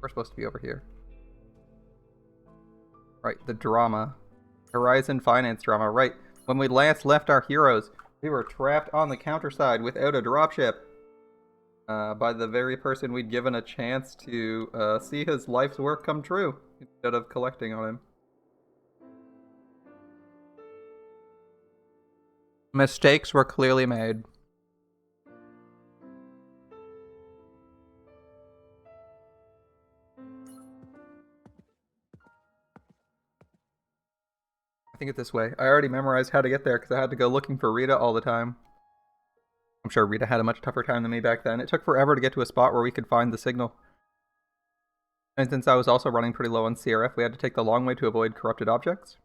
We're supposed to be over here. Right, the drama. Horizon finance drama. Right, when we last left our heroes, we were trapped on the counterside without a dropship. By the very person we'd given a chance to see his life's work come true, instead of collecting on him. Mistakes were clearly made. I think it's this way. I already memorized how to get there because I had to go looking for Rita all the time. I'm sure Rita had a much tougher time than me back then. It took forever to get to a spot where we could find the signal. And since I was also running pretty low on CRF, we had to take the long way to avoid corrupted objects.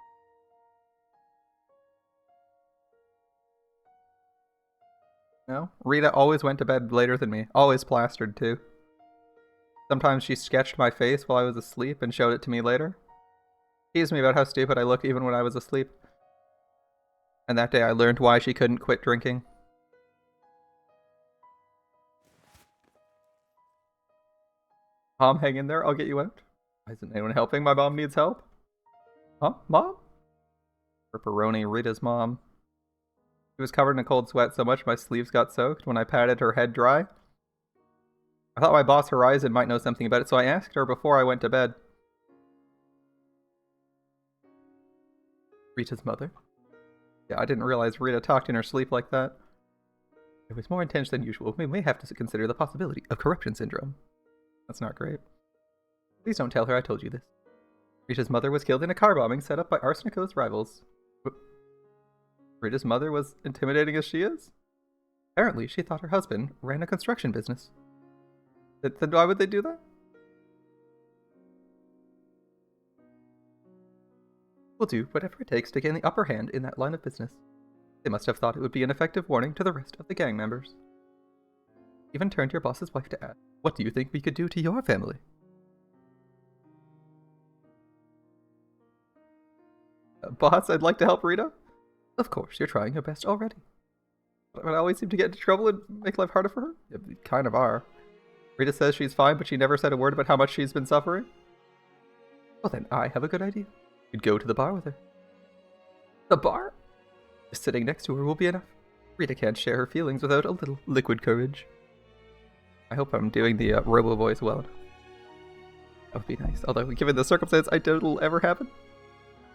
No? Rita always went to bed later than me. Always plastered, too. Sometimes she sketched my face while I was asleep and showed it to me later. Teased me about how stupid I look even when I was asleep. And that day I learned why she couldn't quit drinking. Mom, hang in there. I'll get you out. Why isn't anyone helping? My mom needs help. Huh? Mom? Pepperoni, Rita's mom. She was covered in a cold sweat so much my sleeves got soaked when I patted her head dry. I thought my boss Horizon might know something about it, so I asked her before I went to bed. Rita's mother? Yeah, I didn't realize Rita talked in her sleep like that. It was more intense than usual. We may have to consider the possibility of corruption syndrome. That's not great. Please don't tell her I told you this. Rita's mother was killed in a car bombing set up by Arsenico's rivals. Rita's mother was intimidating as she is? Apparently, she thought her husband ran a construction business. Then why would they do that? We'll do whatever it takes to gain the upper hand in that line of business. They must have thought it would be an effective warning to the rest of the gang members. Even turned to your boss's wife to ask, what do you think we could do to your family? Boss, I'd like to help Rita. Of course, you're trying your best already. But I always seem to get into trouble and make life harder for her? Yeah, you kind of are. Rita says she's fine, but she never said a word about how much she's been suffering. Well then, I have a good idea. You'd go to the bar with her. The bar? Just sitting next to her will be enough. Rita can't share her feelings without a little liquid courage. I hope I'm doing the robo voice well. That would be nice. Although, given the circumstance, I doubt it'll ever happen.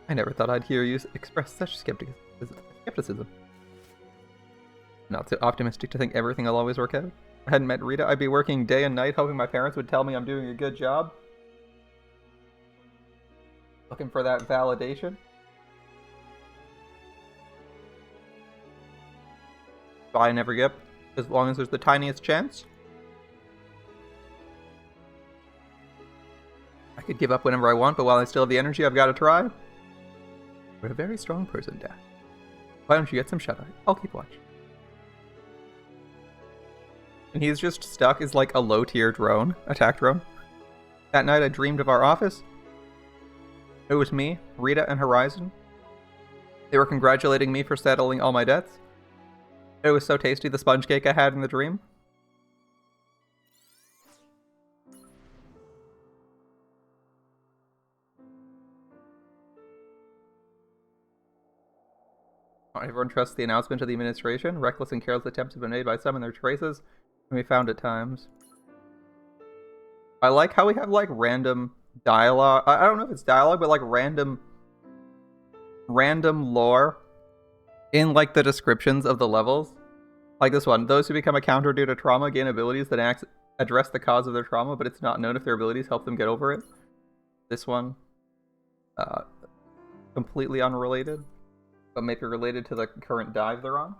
I never thought I'd hear you express such skepticism. Not so optimistic to think everything will always work out. If I hadn't met Rita, I'd be working day and night hoping my parents would tell me I'm doing a good job. Looking for that validation. I never get, as long as there's the tiniest chance. I could give up whenever I want, but while I still have the energy, I've got to try. You're a very strong person, Dad. Why don't you get some shut-eye? I'll keep watch. And he's just stuck as like a low-tier drone, attack drone. That night I dreamed of our office. It was me, Rita, and Horizon. They were congratulating me for settling all my debts. It was so tasty, the sponge cake I had in the dream. Everyone trusts the announcement of the administration. Reckless and careless attempts have been made by some in their traces, and we found at times. I like how we have like random dialogue. I don't know if it's dialogue, but like random lore in like the descriptions of the levels. Like this one, those who become a counter due to trauma gain abilities that address the cause of their trauma, but it's not known if their abilities help them get over it. This one, completely unrelated, but maybe related to the current dive they're on.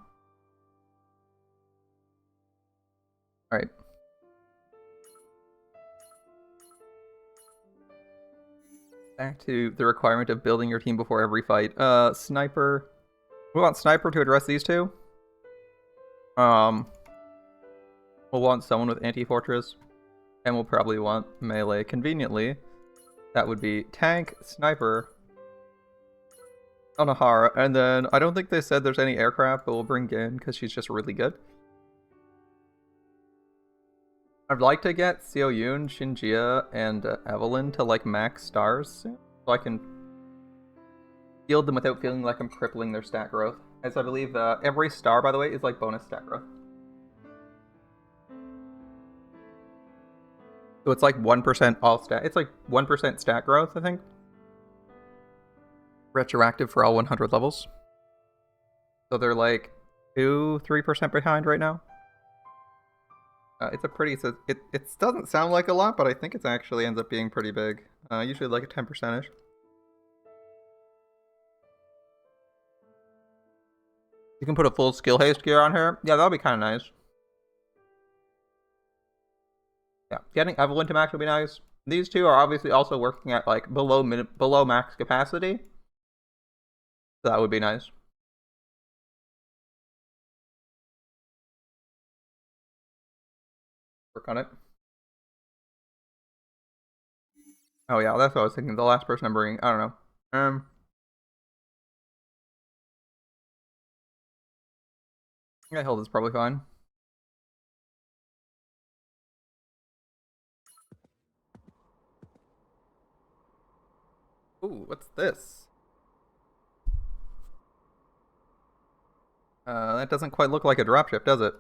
Alright. Back to the requirement of building your team before every fight. Sniper. We want Sniper to address these two. We'll want someone with anti-fortress. And we'll probably want melee. Conveniently, that would be Tank, Sniper, Onahara, and then I don't think they said there's any aircraft, but we'll bring Gin because she's just really good. I'd like to get Seo Yoon, Shinjia, and Evelyn to like max stars soon, so I can field them without feeling like I'm crippling their stat growth. As I believe every star, by the way, is like bonus stat growth. So it's like 1% all stat. It's like 1% stat growth, I think. Retroactive for all 100 levels. So they're like 2-3% behind right now. It's a pretty. It doesn't sound like a lot, but I think it actually ends up being pretty big. Usually like a 10%ish. You can put a full skill haste gear on her. Yeah, that'll be kind of nice. Yeah, getting Evelyn to max would be nice. These two are obviously also working at like below max capacity. So that would be nice. Work on it. Oh yeah, that's what I was thinking. The last person I'm bringing. I don't know. Yeah, Hilda's probably fine. Ooh, what's this? That doesn't quite look like a dropship, does it?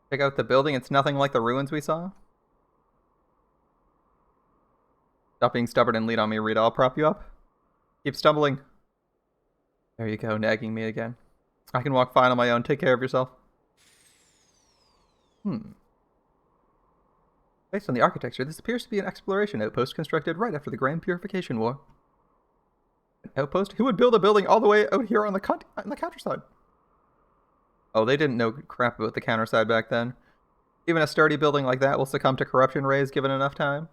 Check out the building. It's nothing like the ruins we saw. Stop being stubborn and lean on me, Rita. I'll prop you up. Keep stumbling. There you go, nagging me again. I can walk fine on my own. Take care of yourself. Based on the architecture, this appears to be an exploration outpost constructed right after the Grand Purification War. An outpost? Who would build a building all the way out here on the counterside? Oh, they didn't know crap about the counterside back then. Even a sturdy building like that will succumb to corruption rays given enough time.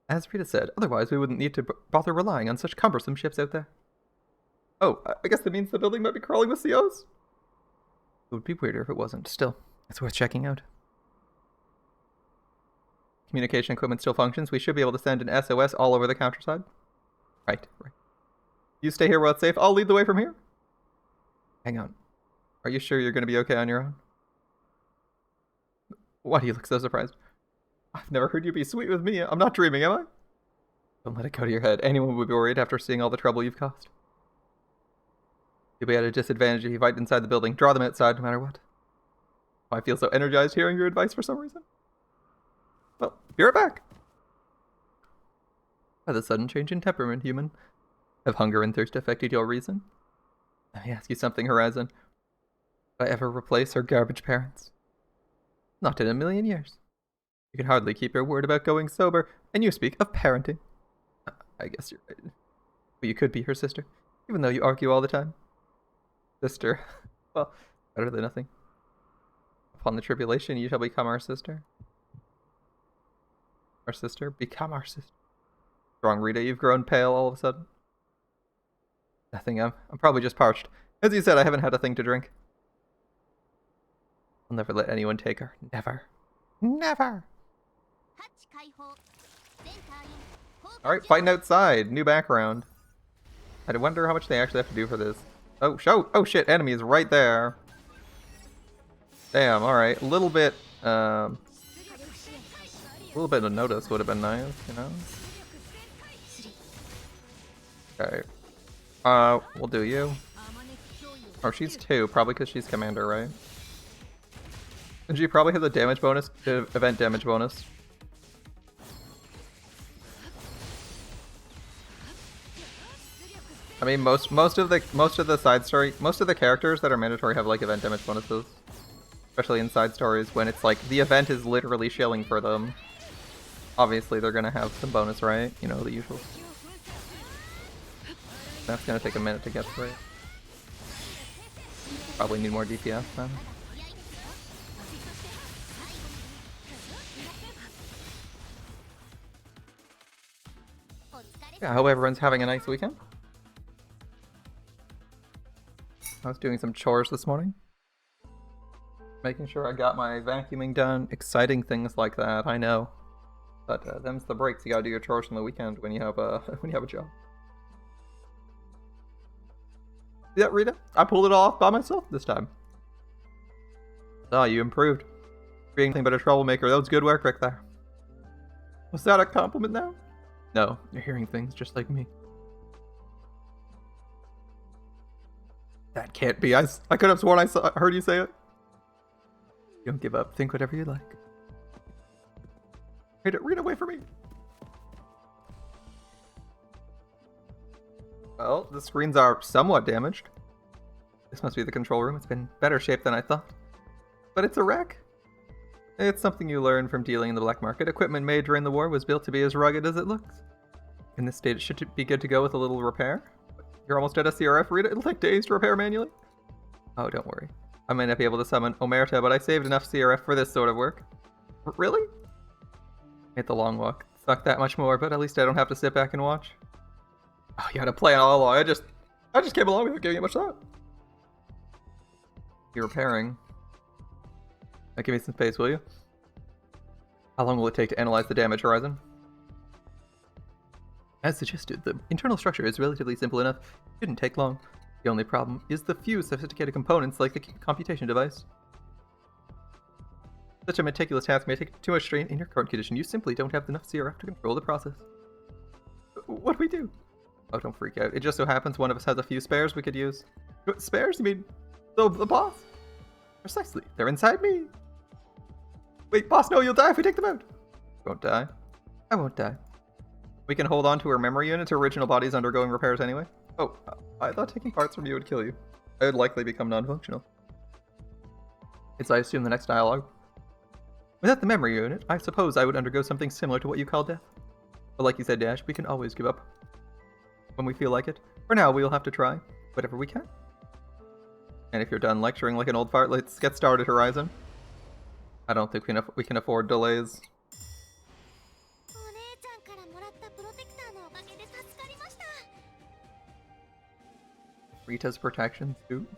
As Rita said, otherwise we wouldn't need to bother relying on such cumbersome ships out there. Oh, I guess that means the building might be crawling with COs? It would be weirder if it wasn't. Still, it's worth checking out. Communication equipment still functions. We should be able to send an SOS all over the counterside. Right. You stay here while it's safe. I'll lead the way from here. Hang on. Are you sure you're going to be okay on your own? Why do you look so surprised? I've never heard you be sweet with me. I'm not dreaming, am I? Don't let it go to your head. Anyone would be worried after seeing all the trouble you've caused. You'll be at a disadvantage if you fight inside the building. Draw them outside no matter what. I feel so energized hearing your advice for some reason. Well, be right back. By the sudden change in temperament, human. Have hunger and thirst affected your reason? Let me ask you something, Horizon. Would I ever replace her garbage parents? Not in a million years. You can hardly keep your word about going sober, and you speak of parenting. I guess you're right. But you could be her sister, even though you argue all the time. Sister. Well, better than nothing. Upon the tribulation, you shall become our sister. Our sister? Become our sister. Strong, Rita, you've grown pale all of a sudden. Nothing, I'm probably just parched. As you said, I haven't had a thing to drink. I'll never let anyone take her. Never. Never! Alright, fighting outside. New background. I wonder how much they actually have to do for this. Oh, oh shit, enemy is right there. Damn, alright. A little bit of notice would have been nice, you know? Okay. We'll do you. Oh, she's 2, probably because she's commander, right? And she probably has a damage bonus, event damage bonus. I mean, most of the side story, most of the characters that are mandatory have like event damage bonuses, especially in side stories when it's like the event is literally shilling for them. Obviously, they're gonna have some bonus, right? You know, the usual. That's gonna take a minute to get through. Probably need more DPS then. Yeah, I hope everyone's having a nice weekend. I was doing some chores this morning. Making sure I got my vacuuming done. Exciting things like that, I know. But them's the breaks. You gotta do your chores on the weekend when you have a when you have a job. See that, Rita? I pulled it off by myself this time. Oh, you improved. Being nothing but a troublemaker. That was good work right there. Was that a compliment now? No, you're hearing things just like me. That can't be. I could have sworn I heard you say it. Don't give up. Think whatever you like. Read away from me. Well, the screens are somewhat damaged. This must be the control room. It's been better shape than I thought. But it's a wreck. It's something you learn from dealing in the black market. Equipment made during the war was built to be as rugged as it looks. In this state, it should be good to go with a little repair. You're almost at a CRF, Rita. It'll take days to repair manually. Oh, don't worry. I might not be able to summon Omerta, but I saved enough CRF for this sort of work. Really? Hate the long walk. Suck that much more, but at least I don't have to sit back and watch. Oh, you had a plan all along. I just came along without giving it much thought. You're repairing. Now give me some space, will you? How long will it take to analyze the damage, Horizon? As suggested, the internal structure is relatively simple enough. It shouldn't take long. The only problem is the few sophisticated components like the computation device. Such a meticulous task may take too much strain in your current condition. You simply don't have enough CRF to control the process. What do we do? Oh, don't freak out. It just so happens one of us has a few spares we could use. Spares? You mean the boss? Precisely. They're inside me. Wait, boss, no, you'll die if we take them out. You won't die. I won't die. We can hold on to her memory unit. Her original body's undergoing repairs anyway. Oh, I thought taking parts from you would kill you. I would likely become non-functional. It's, I assume, the next dialogue. Without the memory unit, I suppose I would undergo something similar to what you call death. But like you said, Dash, we can always give up when we feel like it. For now, we will have to try whatever we can. And if you're done lecturing like an old fart, let's get started, Horizon. I don't think we can afford delays. Rita's protection suit.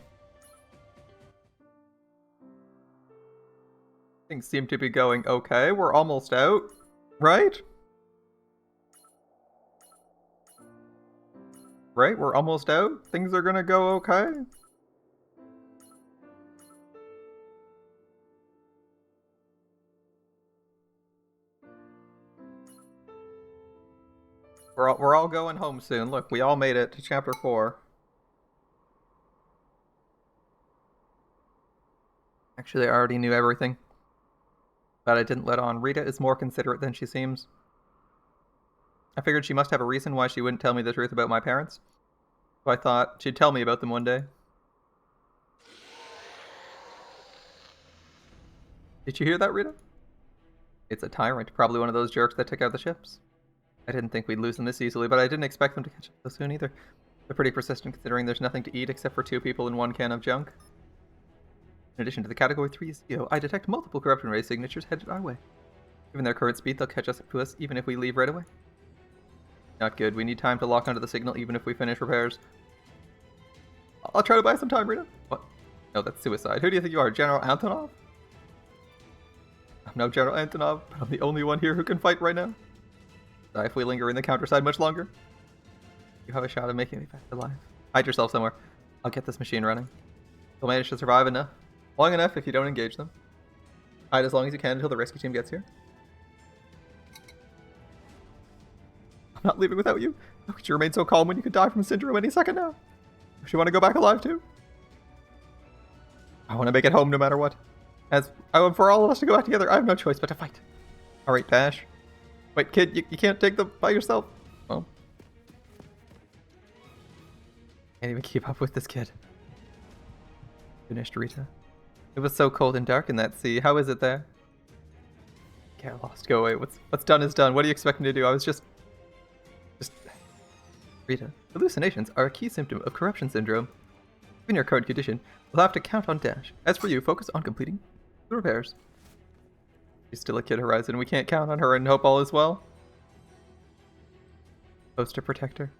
Things seem to be going okay. We're almost out, right? Right? We're almost out. Things are gonna go okay. We're all going home soon. Look, we all made it to chapter 4. Actually, I already knew everything. But I didn't let on. Rita is more considerate than she seems. I figured she must have a reason why she wouldn't tell me the truth about my parents. So I thought she'd tell me about them one day. Did you hear that, Rita? It's a tyrant. Probably one of those jerks that took out the ships. I didn't think we'd lose them this easily, but I didn't expect them to catch up so soon either. They're pretty persistent considering there's nothing to eat except for 2 people and 1 can of junk. In addition to the Category 3 CEO, I detect multiple corruption ray signatures headed our way. Given their current speed, they'll catch up to us even if we leave right away. Not good. We need time to lock onto the signal even if we finish repairs. I'll try to buy some time, Rita. What? No, that's suicide. Who do you think you are, General Antonov? I'm no General Antonov, but I'm the only one here who can fight right now. Die if we linger in the Counterside much longer. You have a shot of making me back alive. Hide yourself somewhere. I'll get this machine running. You'll manage to survive long enough if you don't engage them. Hide as long as you can until the rescue team gets here. I'm not leaving without you. How could you remain so calm when you could die from syndrome any second now? Does she want to go back alive too? I want to make it home no matter what. For all of us to go back together, I have no choice but to fight. Alright, Dash. Wait, kid, you can't take them by yourself. Well. Can't even keep up with this kid. Finished, Rita. It was so cold and dark in that sea. How is it there? Get lost. Go away. What's done is done. What do you expect me to do? I was just... Rita, hallucinations are a key symptom of corruption syndrome. In your current condition, we'll have to count on Dash. As for you, focus on completing the repairs. She's still a kid, Horizon. We can't count on her and hope all is well. Supposed to protect her.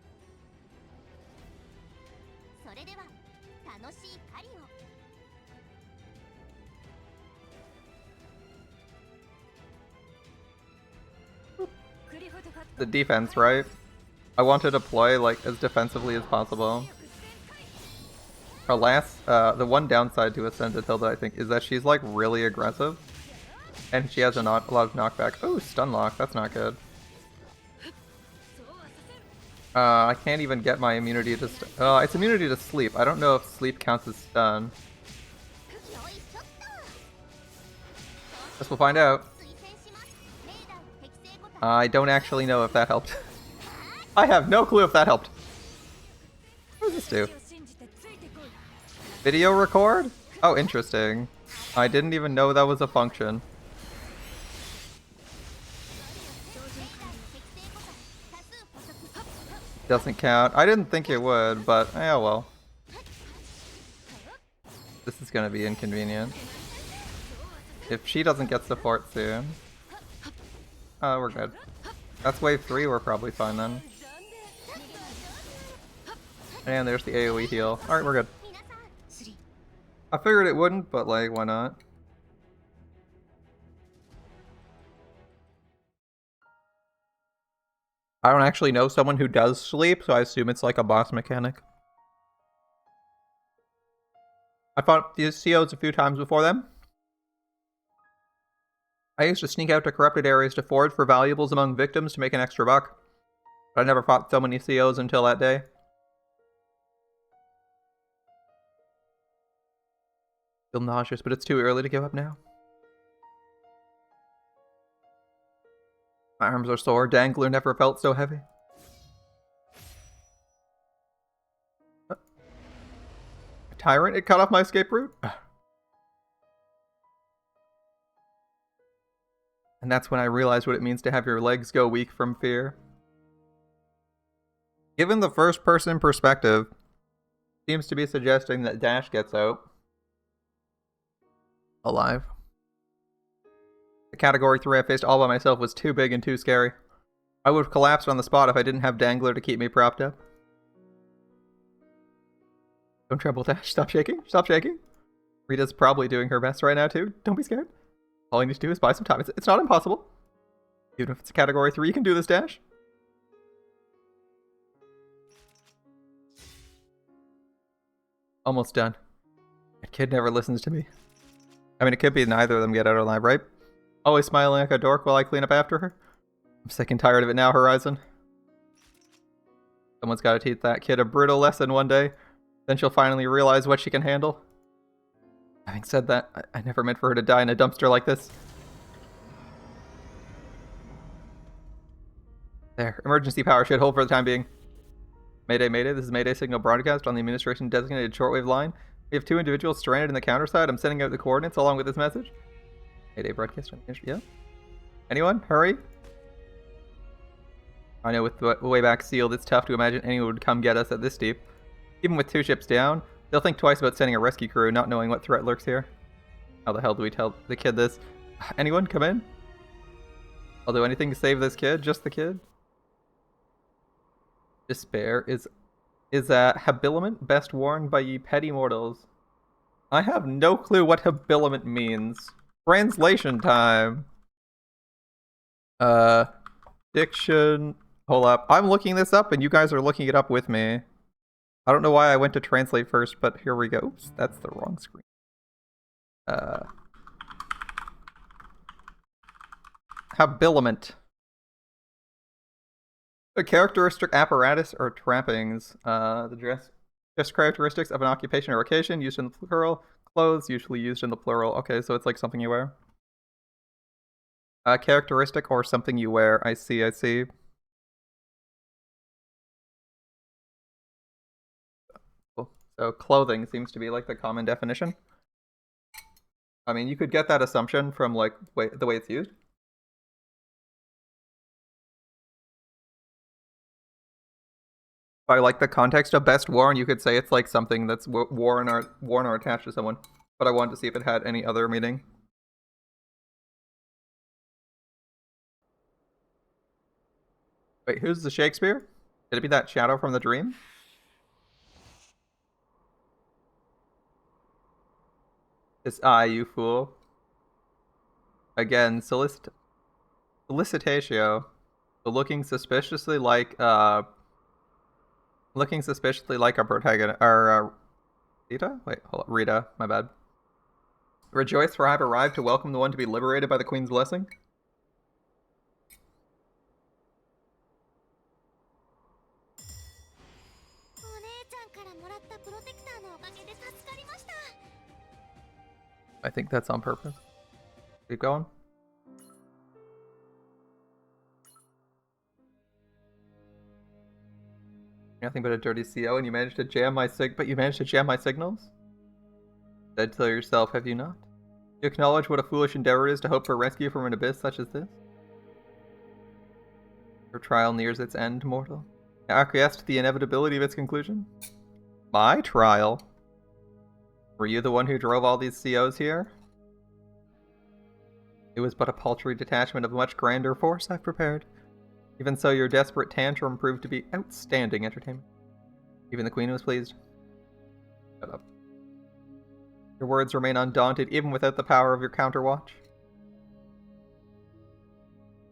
The defense, right? I wanted to play like as defensively as possible. Alas, the one downside to Ascended Hilda, I think, is that she's like really aggressive. And she has a lot of knockback. Oh, stun lock. That's not good. I can't even get my immunity to it's immunity to sleep. I don't know if sleep counts as stun. Guess we'll find out. I don't actually know if that helped. I have no clue if that helped. What does this do? Video record? Oh, interesting. I didn't even know that was a function. Doesn't count. I didn't think it would, but yeah, well. This is gonna be inconvenient. If she doesn't get support soon. Oh, we're good. That's wave 3, we're probably fine then. And there's the AoE heal. Alright, we're good. I figured it wouldn't, but like, why not? I don't actually know someone who does sleep, so I assume it's like a boss mechanic. I fought these COs a few times before them. I used to sneak out to corrupted areas to forage for valuables among victims to make an extra buck. But I never fought so many COs until that day. Feel nauseous, but it's too early to give up now. My arms are sore. Dangler never felt so heavy. A tyrant? It cut off my escape route? And that's when I realized what it means to have your legs go weak from fear. Given the first-person perspective, seems to be suggesting that Dash gets out alive. The category 3 I faced all by myself was too big and too scary. I would have collapsed on the spot if I didn't have Dangler to keep me propped up. Don't tremble, Dash. Stop shaking. Stop shaking. Rita's probably doing her best right now, too. Don't be scared. All you need to do is buy some time. It's not impossible. Even if it's a category 3, you can do this, Dash. Almost done. That kid never listens to me. I mean, it could be neither of them get out alive, right? Always smiling like a dork while I clean up after her. I'm sick and tired of it now, Horizon. Someone's got to teach that kid a brutal lesson one day. Then she'll finally realize what she can handle. Having said that, I never meant for her to die in a dumpster like this. There. Emergency power should hold for the time being. Mayday, Mayday. This is Mayday signal broadcast on the administration designated shortwave line. We have 2 individuals stranded in the Counterside. I'm sending out the coordinates along with this message. Mayday broadcast on the yeah. Anyone? Hurry. I know with the way back sealed, it's tough to imagine anyone would come get us at this deep. Even with 2 ships down, they'll think twice about sending a rescue crew, not knowing what threat lurks here. How the hell do we tell the kid this? Anyone? Come in? I'll do anything to save this kid. Just the kid. Despair is a habiliment best worn by ye petty mortals. I have no clue what habiliment means. Translation time. Diction. Hold up. I'm looking this up and you guys are looking it up with me. I don't know why I went to translate first, but here we go. Oops, that's the wrong screen. Habiliment. A characteristic apparatus or trappings. The dress characteristics of an occupation or occasion used in the plural. Clothes usually used in the plural. Okay, so it's like something you wear. Characteristic or something you wear. I see, I see. Cool. So clothing seems to be like the common definition. I mean, you could get that assumption from like the way it's used. By like the context of best worn, you could say it's like something that's worn or attached to someone. But I wanted to see if it had any other meaning. Wait, who's the Shakespeare? Could it be that shadow from the dream? This eye, you fool. Again, solicitatio. Looking suspiciously like a protagonist, or Rita? Wait, hold on. Rita, my bad. Rejoice, for I have arrived to welcome the one to be liberated by the Queen's blessing. I think that's on purpose. Keep going. Nothing but a dirty CO, and you managed to jam my signals? Said to yourself, have you not? You acknowledge what a foolish endeavor it is to hope for rescue from an abyss such as this? Your trial nears its end, mortal. You acquiesce to the inevitability of its conclusion? My trial? Were you the one who drove all these COs here? It was but a paltry detachment of much grander force I've prepared. Even so, your desperate tantrum proved to be outstanding entertainment. Even the Queen was pleased. Shut up. Your words remain undaunted, even without the power of your counterwatch.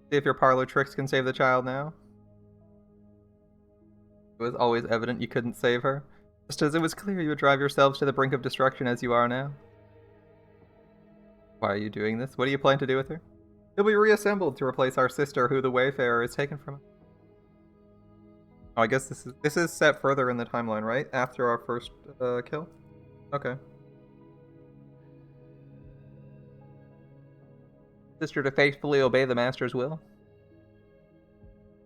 See if your parlor tricks can save the child now. It was always evident you couldn't save her, just as it was clear you would drive yourselves to the brink of destruction as you are now. Why are you doing this? What do you plan to do with her? She'll be reassembled to replace our sister, who the Wayfarer is taken from us. Oh, I guess this is set further in the timeline, right? After our first kill? Okay. Sister to faithfully obey the Master's will.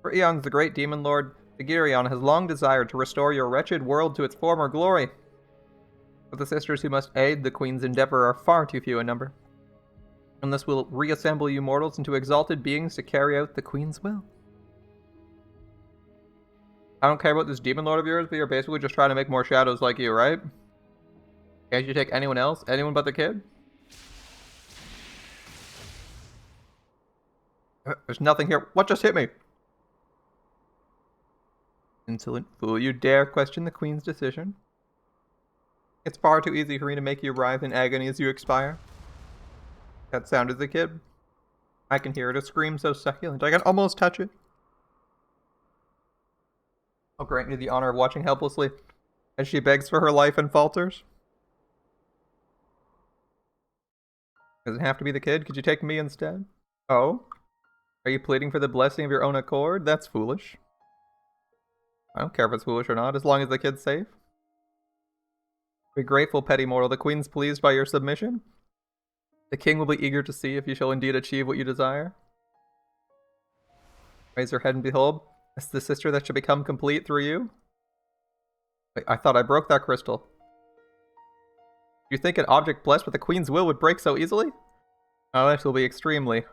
For eons, the great demon lord Vigirion has long desired to restore your wretched world to its former glory. But the sisters who must aid the Queen's endeavor are far too few in number. And this will reassemble you mortals into exalted beings to carry out the Queen's will. I don't care about this demon lord of yours, but you're basically just trying to make more shadows like you, right? Can't you take anyone else? Anyone but the kid? There's nothing here. What just hit me? Insolent fool, you dare question the Queen's decision? It's far too easy for me to make you writhe in agony as you expire. That sounded the kid. I can hear it, a scream so succulent, I can almost touch it. I'll grant you the honor of watching helplessly as she begs for her life and falters. Does it have to be the kid? Could you take me instead? Oh? Are you pleading for the blessing of your own accord? That's foolish. I don't care if it's foolish or not, as long as the kid's safe. Be grateful, petty mortal. The Queen's pleased by your submission. The King will be eager to see if you shall indeed achieve what you desire. Raise your head and behold, it's the sister that should become complete through you. Wait, I thought I broke that crystal. You think an object blessed with the Queen's will would break so easily? Oh, it will be extremely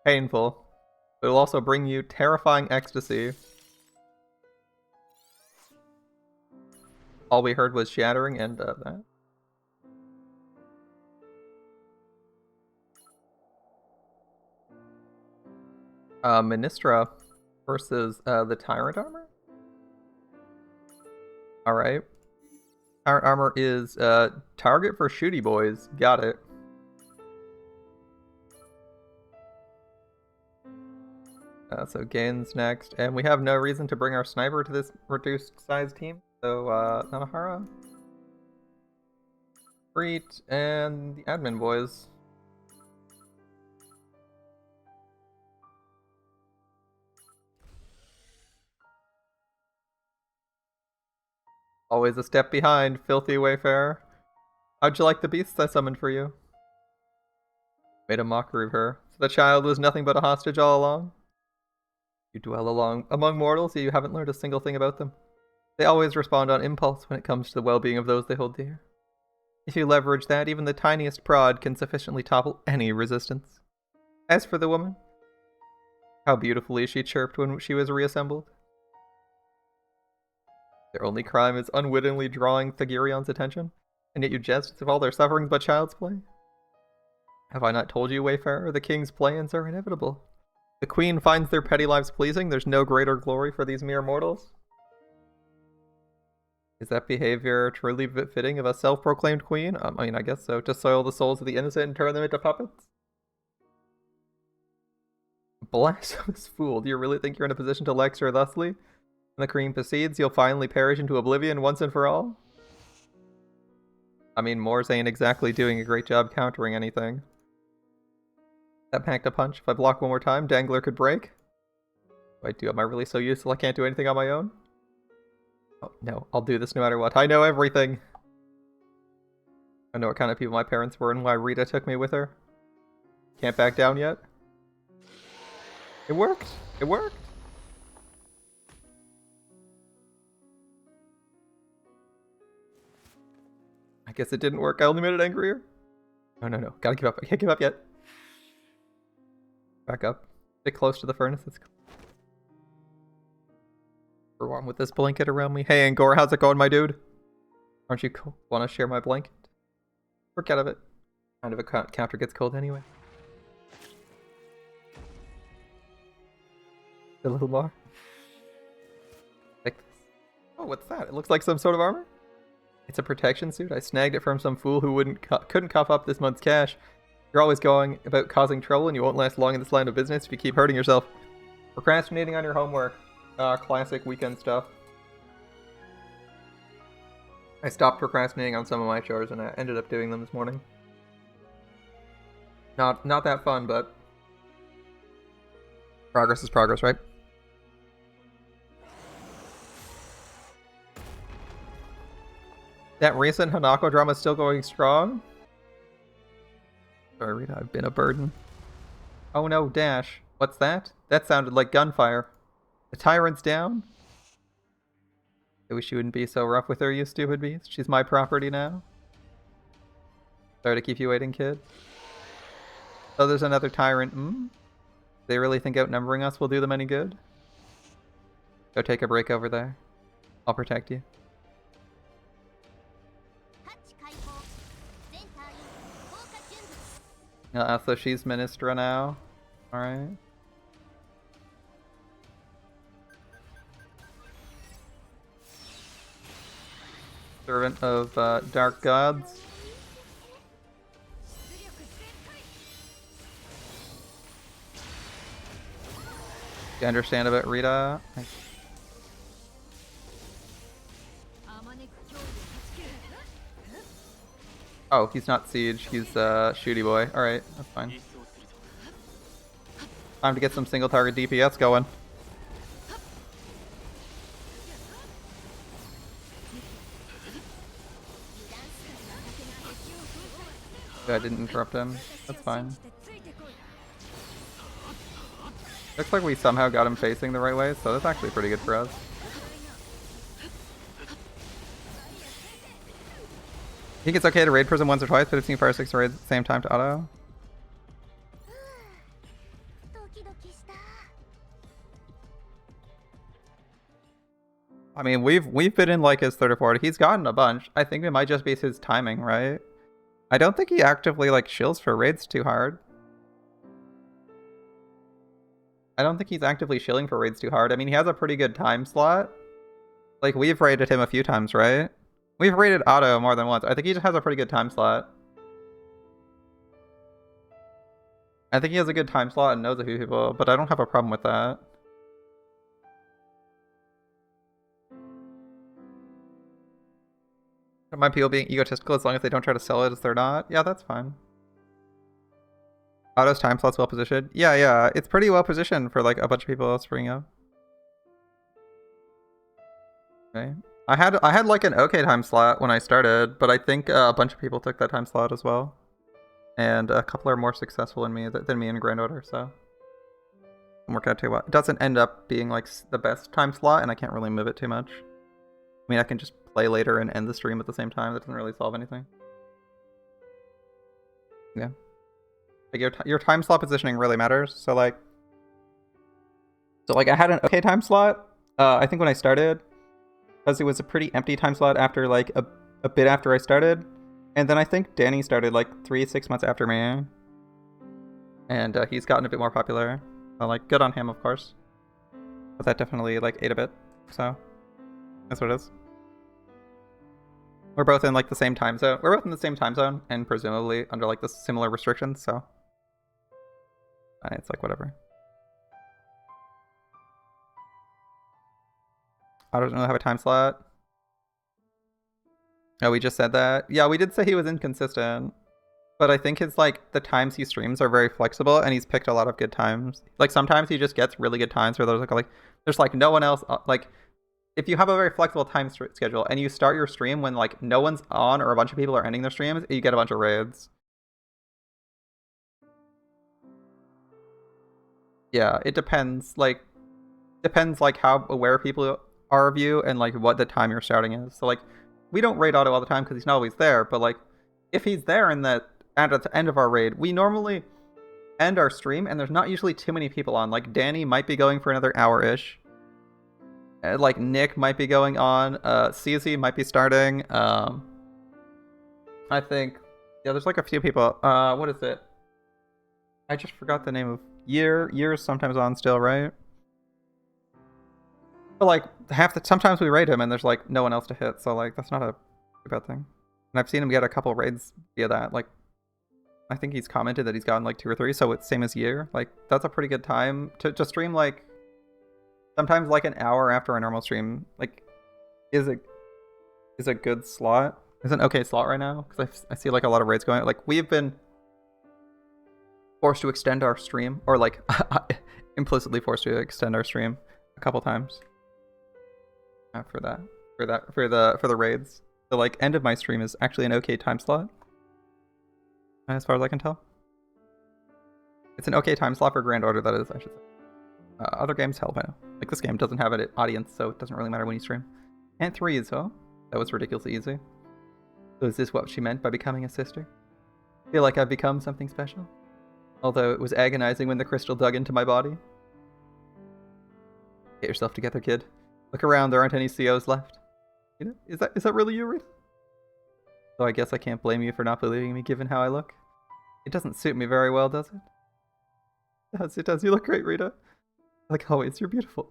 painful. It will also bring you terrifying ecstasy. All we heard was shattering and that. Ministra versus the Tyrant Armor? Alright. Tyrant Armor is target for shooty boys. Got it. So Gain's next. And we have no reason to bring our sniper to this reduced size team. So Nanahara, Preet, and the admin boys. Always a step behind, filthy Wayfarer. How'd you like the beasts I summoned for you? Made a mockery of her. So the child was nothing but a hostage all along? You dwell among mortals, yet you haven't learned a single thing about them. They always respond on impulse when it comes to the well-being of those they hold dear. If you leverage that, even the tiniest prod can sufficiently topple any resistance. As for the woman, how beautifully she chirped when she was reassembled. Their only crime is unwittingly drawing Thagirion's attention, and yet you jest as if all their sufferings but child's play? Have I not told you, Wayfarer, the King's plans are inevitable? The Queen finds their petty lives pleasing, there's no greater glory for these mere mortals. Is that behavior truly fitting of a self-proclaimed queen? I mean, I guess so. To soil the souls of the innocent and turn them into puppets? Blasphemous fool, do you really think you're in a position to lecture thusly? When the Queen proceeds, you'll finally perish into oblivion once and for all? I mean, Moors ain't exactly doing a great job countering anything. That packed a punch. If I block one more time, Dangler could break. Wait, am I really so useful I can't do anything on my own? Oh, no, I'll do this no matter what. I know everything. I know what kind of people my parents were and why Rita took me with her. Can't back down yet. It worked. It worked. I guess it didn't work. I only made it angrier. No, no, no. Gotta give up. I can't give up yet. Back up. Stick close to the furnace. It's for warm with this blanket around me. Hey, Angor, how's it going, my dude? Aren't you cool? Want to share my blanket? Forget of it. Kind of a counter gets cold anyway. A little more. Like this. Oh, what's that? It looks like some sort of armor. It's a protection suit. I snagged it from some fool who couldn't cough up this month's cash. You're always going about causing trouble, and you won't last long in this line of business if you keep hurting yourself. Procrastinating on your homework. Classic weekend stuff. I stopped procrastinating on some of my chores, and I ended up doing them this morning. Not that fun, but progress is progress, right? That recent Hanako drama is still going strong? Sorry, Rita, I've been a burden. Oh no, Dash. What's that? That sounded like gunfire. The tyrant's down? I wish you wouldn't be so rough with her, you stupid beast. She's my property now. Sorry to keep you waiting, kid. Oh, there's another tyrant. They really think outnumbering us will do them any good? Go take a break over there. I'll protect you. So she's Ministra now. Alright. Servant of dark gods. You understand about Rita? Oh, he's not Siege, he's Shooty Boy. Alright, that's fine. Time to get some single target DPS going. I didn't interrupt him. That's fine. Looks like we somehow got him facing the right way, so that's actually pretty good for us. I think it's okay to raid Prism once or twice, but I've seen Fire 6 raids at the same time to auto. I mean, we've been in like his third or fourth. He's gotten a bunch. I think it might just be his timing, right? I don't think he actively like shills for raids too hard. I don't think he's actively shilling for raids too hard. I mean, he has a pretty good time slot. Like, we've raided him a few times, right? We've raided Otto more than once. I think he just has a pretty good time slot. I think he has a good time slot and knows a few people, but I don't have a problem with that. Don't mind people being egotistical as long as they don't try to sell it as they're not. Yeah, that's fine. Otto's time slot's well positioned. Yeah, it's pretty well positioned for like a bunch of people springing up. Okay. I had like an okay time slot when I started, but I think a bunch of people took that time slot as well. And a couple are more successful than me in Grand Order, so I'm working out too well. It doesn't end up being like the best time slot, and I can't really move it too much. I mean, I can just play later and end the stream at the same time. That doesn't really solve anything. Yeah. Like your time slot positioning really matters. So like I had an okay time slot. I think when I started, because it was a pretty empty time slot after like a bit after I started, and then I think Danny started like 3-6 months after me, and he's gotten a bit more popular. So, like, good on him, of course. But that definitely like ate a bit. So that's what it is. We're both in like the same time zone. We're both in the same time zone, and presumably under like the similar restrictions. So it's like whatever. I don't really have a time slot. Oh, we just said that? Yeah, we did say he was inconsistent. But I think his, like, the times he streams are very flexible, and he's picked a lot of good times. Like, sometimes he just gets really good times where there's like no one else, like, if you have a very flexible time schedule and you start your stream when, like, no one's on or a bunch of people are ending their streams, you get a bunch of raids. Yeah, it depends, like, how aware people are of you and, like, what the time you're starting is. So, like, we don't raid Auto all the time because he's not always there, but, like, if he's there and at the end of our raid, we normally end our stream and there's not usually too many people on. Like, Danny might be going for another hour-ish. Like, Nick might be going on. CZ might be starting. I think, yeah, there's like a few people. What is it? I just forgot the name of Year's sometimes on still, right? But like sometimes we raid him and there's like no one else to hit, so like that's not a bad thing. And I've seen him get a couple raids via that. Like, I think he's commented that he's gotten like 2 or 3, so it's same as Year. Like, that's a pretty good time to stream. Like, sometimes like an hour after a normal stream, like, is a good slot. Is an okay slot right now because I see like a lot of raids going. Like, we've been forced to extend our stream, or like implicitly forced to extend our stream a couple times. For the raids. The like end of my stream is actually an okay time slot, as far as I can tell. It's an okay time slot for Grand Order, that is, I should say. Other games help, I know. Like, this game doesn't have an audience, so it doesn't really matter when you stream. And 3 is, oh, that was ridiculously easy. So is this what she meant by becoming a sister? I feel like I've become something special. Although it was agonizing when the crystal dug into my body. Get yourself together, kid. Look around, there aren't any COs left. You know, is that really you, Rita? So I guess I can't blame you for not believing me given how I look. It doesn't suit me very well, does it? It does. You look great, Rita. Like always, you're beautiful.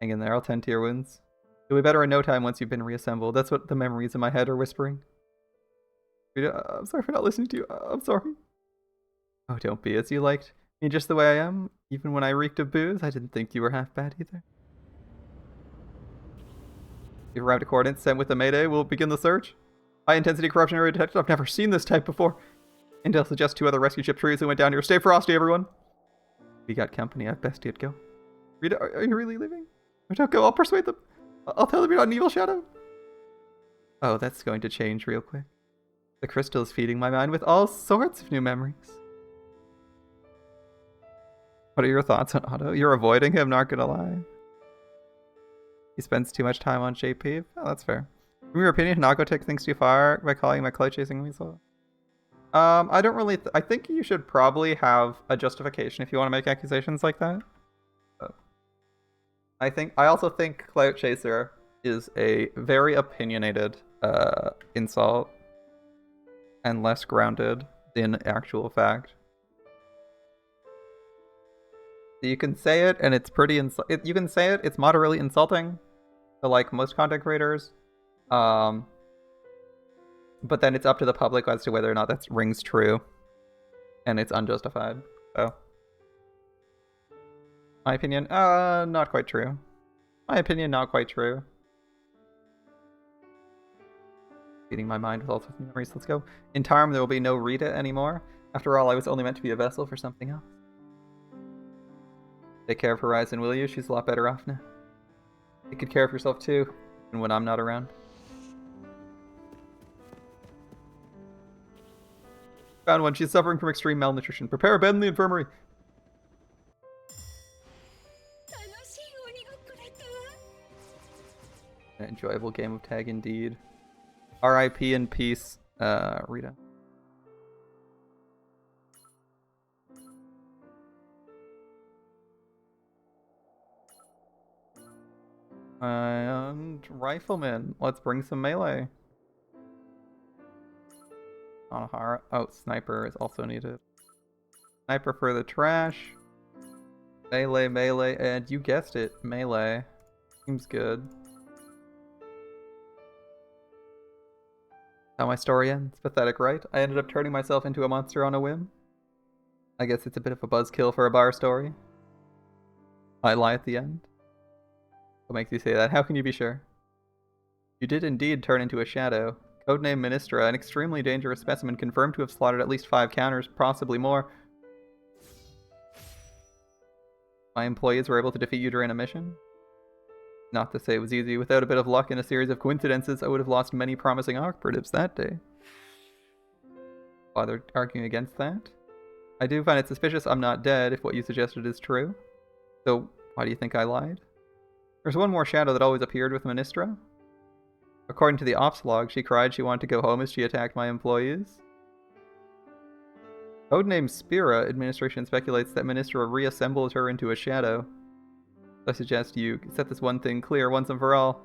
Hang in there, I'll tend to your wounds. You'll be better in no time once you've been reassembled. That's what the memories in my head are whispering. Rita, I'm sorry for not listening to you. I'm sorry. Oh, don't be, as you liked me just the way I am. Even when I reeked of booze, I didn't think you were half bad either. You've arrived at coordinates sent with the Mayday. We'll begin the search. High-intensity corruption area detected. I've never seen this type before. Intel suggests 2 other rescue ship trees who went down here. Stay frosty, everyone. We got company. I've best yet go. Rita, are you really leaving? Don't go. I'll persuade them. I'll tell them you're not an evil shadow. Oh, that's going to change real quick. The crystal is feeding my mind with all sorts of new memories. What are your thoughts on Otto? You're avoiding him, not gonna lie. He spends too much time on JP. Oh, that's fair. In your opinion, Nago takes things too far by calling my cloud chasing weasel. I don't really. I think you should probably have a justification if you want to make accusations like that. But I also think clout chaser is a very opinionated insult and less grounded in actual fact. You can say it, and it's pretty. You can say it. It's moderately insulting to like most content creators, but then it's up to the public as to whether or not that rings true, and it's unjustified. So, my opinion, not quite true. My opinion, not quite true. Feeding my mind with all sorts of memories. Let's go. In time, there will be no Rita anymore. After all, I was only meant to be a vessel for something else. Take care of Horizon, will you? She's a lot better off now. Take good care of yourself too, and when I'm not around. Found one. She's suffering from extreme malnutrition. Prepare a bed in the infirmary. An enjoyable game of tag indeed. R.I.P. in peace, Rita. And rifleman. Let's bring some melee. Anahara. Oh, sniper is also needed. Sniper for the trash. Melee, and you guessed it, melee. Seems good. How my story ends. Pathetic, right? I ended up turning myself into a monster on a whim. I guess it's a bit of a buzzkill for a bar story. I lie at the end. What makes you say that? How can you be sure? You did indeed turn into a shadow. Codename Ministra, an extremely dangerous specimen confirmed to have slaughtered at least 5 counters, possibly more. My employees were able to defeat you during a mission? Not to say it was easy. Without a bit of luck and a series of coincidences, I would have lost many promising operatives that day. Bother arguing against that? I do find it suspicious I'm not dead if what you suggested is true. So, why do you think I lied? There's one more shadow that always appeared with Ministra. According to the ops log, she cried she wanted to go home as she attacked my employees. Codename Spira, administration speculates that Ministra reassembled her into a shadow. I suggest you set this one thing clear once and for all.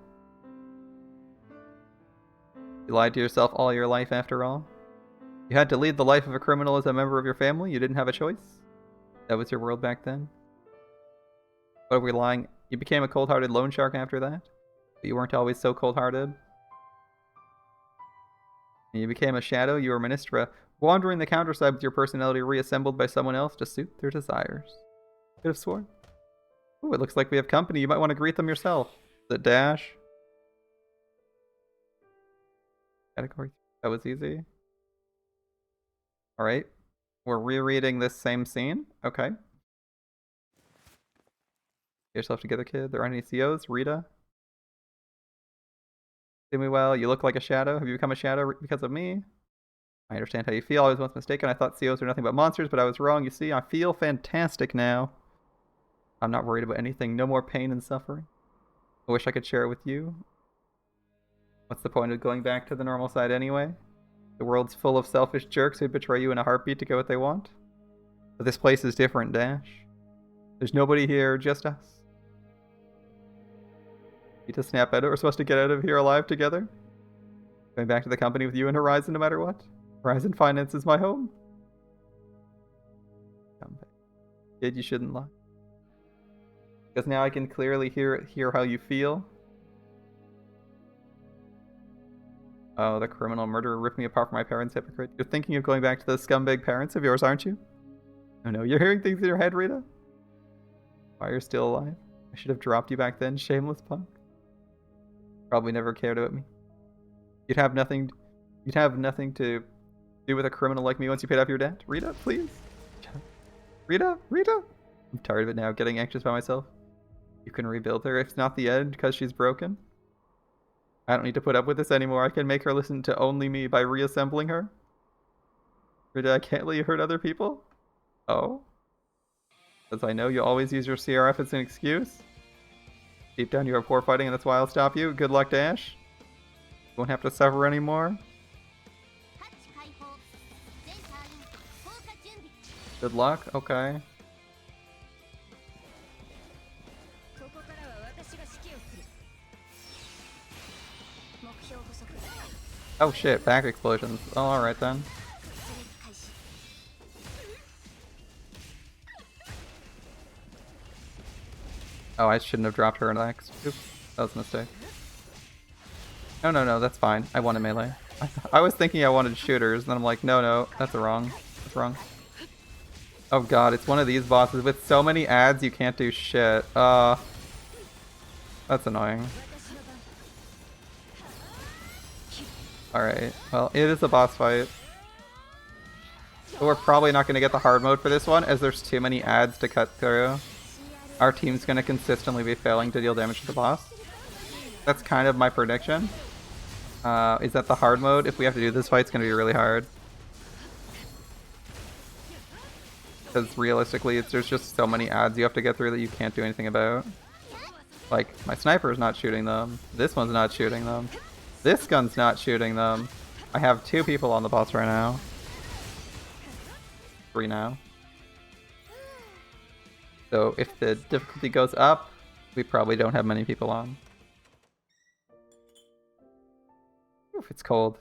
You lied to yourself all your life after all. You had to lead the life of a criminal as a member of your family. You didn't have a choice. That was your world back then. What are we lying? You became a cold-hearted loan shark after that? But you weren't always so cold-hearted. You became a shadow. You were Ministra, wandering the counterside with your personality reassembled by someone else to suit their desires. Could have sworn. Ooh, it looks like we have company. You might want to greet them yourself. The dash. Category. That was easy. Alright. We're rereading this same scene. Okay. Get yourself together, kid. There aren't any COs. Rita. Do me well. You look like a shadow. Have you become a shadow because of me? I understand how you feel. I was once mistaken. I thought COs were nothing but monsters, but I was wrong. You see, I feel fantastic now. I'm not worried about anything. No more pain and suffering. I wish I could share it with you. What's the point of going back to the normal side anyway? The world's full of selfish jerks who'd betray you in a heartbeat to get what they want. But this place is different, Dash. There's nobody here, just us. Need to snap out of it. We're supposed to get out of here alive together. Going back to the company with you and Horizon no matter what. Horizon Finance is my home. Come back. Kid, you shouldn't lie. Because now I can clearly hear how you feel. Oh, the criminal murderer ripped me apart from my parents, hypocrite. You're thinking of going back to those scumbag parents of yours, aren't you? Oh no, you're hearing things in your head, Rita? Why you're still alive? I should have dropped you back then, shameless punk. Probably never cared about me. You'd have nothing to do with a criminal like me once you paid off your debt. Rita, please. Rita? I'm tired of it now, getting anxious by myself. You can rebuild her. It's not the end because she's broken. I don't need to put up with this anymore. I can make her listen to only me by reassembling her. Rita, I can't let you hurt other people. Oh? Because I know you always use your CRF as an excuse. Deep down you are poor fighting and that's why I'll stop you. Good luck, Dash. You won't have to suffer anymore. Good luck? Okay. Oh shit, back explosions. Oh, alright then. Oh, I shouldn't have dropped her in X. Oops, that was a mistake. No, that's fine. I wanted melee. I was thinking I wanted shooters, and then I'm like, no, that's wrong. That's wrong. Oh god, it's one of these bosses with so many ads you can't do shit. That's annoying. Alright, well, it is a boss fight. But we're probably not going to get the hard mode for this one, as there's too many ads to cut through. Our team's going to consistently be failing to deal damage to the boss. That's kind of my prediction. Is that the hard mode? If we have to do this fight, it's going to be really hard. Because realistically, there's just so many ads you have to get through that you can't do anything about. Like, my sniper's not shooting them. This one's not shooting them. This gun's not shooting them. I have 2 people on the boss right now. 3 now. So if the difficulty goes up, we probably don't have many people on. Oof, it's cold.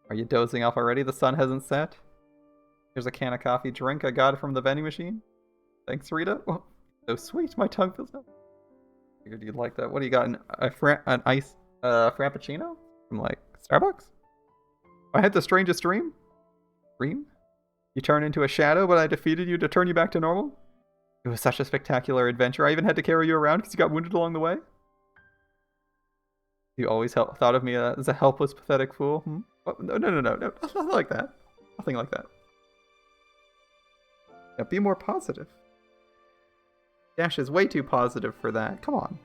Are you dozing off already? The sun hasn't set? Here's a can of coffee drink I got from the vending machine. Thanks, Rita. Oh, so sweet, my tongue feels numb. Figured you'd like that. What do you got? An ice frappuccino? From like Starbucks? I had the strangest dream? Dream? You turned into a shadow, but I defeated you to turn you back to normal? It was such a spectacular adventure. I even had to carry you around because you got wounded along the way. You always thought of me as a helpless, pathetic fool. Oh, no, nothing like that. Nothing like that. Yeah, be more positive. Dash is way too positive for that. Come on.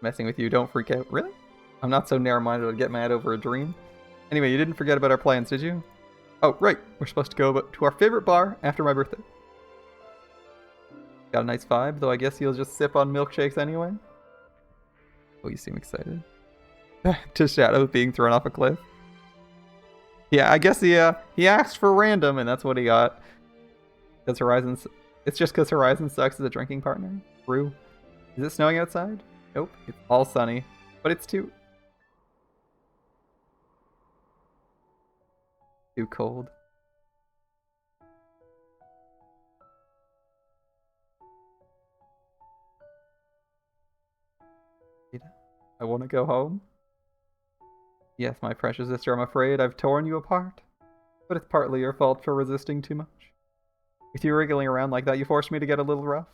Messing with you, don't freak out. Really? I'm not so narrow-minded I'd get mad over a dream. Anyway, you didn't forget about our plans, did you? Oh, right. We're supposed to go to our favorite bar after my birthday. Got a nice vibe, though I guess you'll just sip on milkshakes anyway. Oh, you seem excited. To Shadow being thrown off a cliff. Yeah, I guess he asked for random, and that's what he got. Because it's just because Horizon sucks as a drinking partner. True. Is it snowing outside? Nope, it's all sunny. But it's too cold. I want to go home. Yes, my precious sister, I'm afraid I've torn you apart. But it's partly your fault for resisting too much. With you wriggling around like that, you forced me to get a little rough.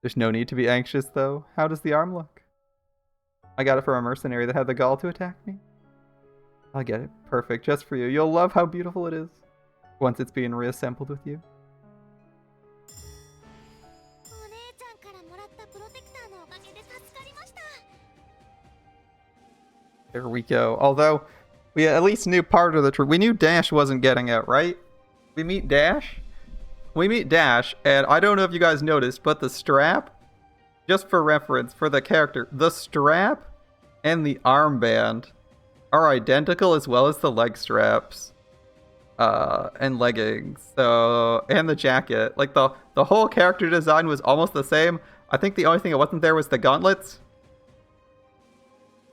There's no need to be anxious, though. How does the arm look? I got it from a mercenary that had the gall to attack me. I'll get it. Perfect, just for you. You'll love how beautiful it is. Once it's being reassembled with you. There we go. Although, we at least knew part of the truth. We knew Dash wasn't getting out, right? We meet Dash, and I don't know if you guys noticed, but the strap, just for reference, for the character, the strap and the armband are identical, as well as the leg straps and leggings. So, and the jacket. Like, the whole character design was almost the same. I think the only thing that wasn't there was the gauntlets.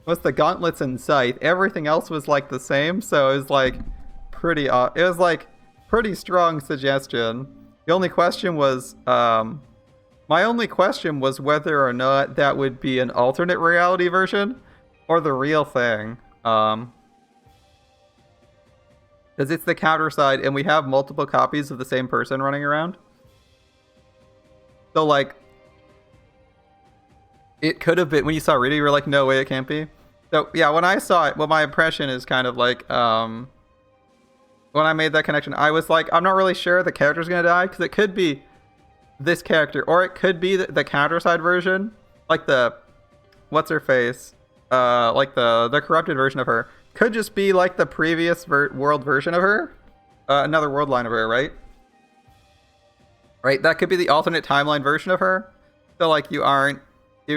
Was the gauntlets and scythe. Everything else was like the same, so it was like pretty strong suggestion. The only question was my only question was whether or not that would be an alternate reality version or the real thing. Because it's the Counterside and we have multiple copies of the same person running around. So like it could have been, when you saw Rita, you were like, no way, it can't be. So, yeah, when I saw it, well, my impression is kind of like, when I made that connection, I was like, I'm not really sure the character's gonna die, because it could be this character, or it could be the Counterside version, like the, what's-her-face, like the corrupted version of her. Could just be like the previous world version of her, another world line of her, right? Right, that could be the alternate timeline version of her. So, like, you're